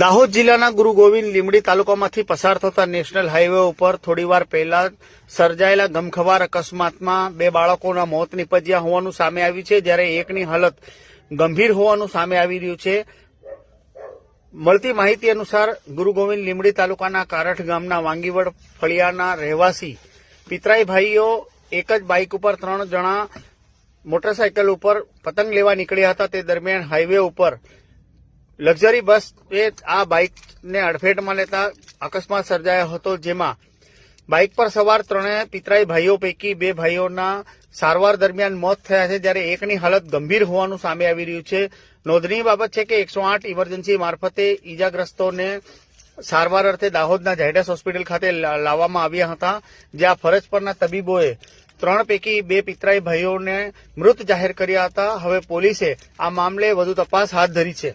દાહોદ જિલ્લાના ગુરુ ગોવિંદ લીંબડી તાલુકામાંથી પસાર થતા નેશનલ હાઈવે ઉપર થોડીવાર પહેલા સર્જાયેલા ગમખવાર અકસ્માતમાં 2 બાળકોના મોત નીપજ્યા હોવાનું સામે આવ્યું છે, જ્યારે એકની હાલત ગંભીર હોવાનું સામે આવી રહ્યું છે। મળતી માહિતી અનુસાર ગુરુ ગોવિંદ લીંબડી તાલુકાના કારઠ ગામના વાંગીવડ ફળિયાના રહેવાસી પિતરાઈ ભાઈઓ એક જ બાઇક ઉપર 3 જણા મોટરસાયકલ ઉપર પતંગ લેવા નીકળ્યા હતા। તે દરમિયાન હાઈવે ઉપર લક્ઝરી બસ આ બાઇકને અડફેટમાં લેતા અકસ્માત સર્જાયો હતો, જેમાં બાઇક પર સવાર 3 પિતરાઈ ભાઈઓ પૈકી 2 ભાઈઓના સારવાર દરમિયાન મોત થયા છે, જ્યારે એકની હાલત ગંભીર હોવાનું સામે આવી રહ્યું છે। નોંધનીય બાબત છે કે 108 ઇમરજન્સી મારફતે ઇજાગ્રસ્તોને સારવાર અર્થે દાહોદના ઝાયડસ હોસ્પિટલ ખાતે લાવવામાં આવ્યા હતા, જ્યાં ફરજ પરના તબીબોએ 3 પૈકી 2 પિતરાઈ ભાઈઓને મૃત જાહેર કર્યા હતા। હવે પોલીસે આ મામલે વધુ તપાસ હાથ ધરી છે।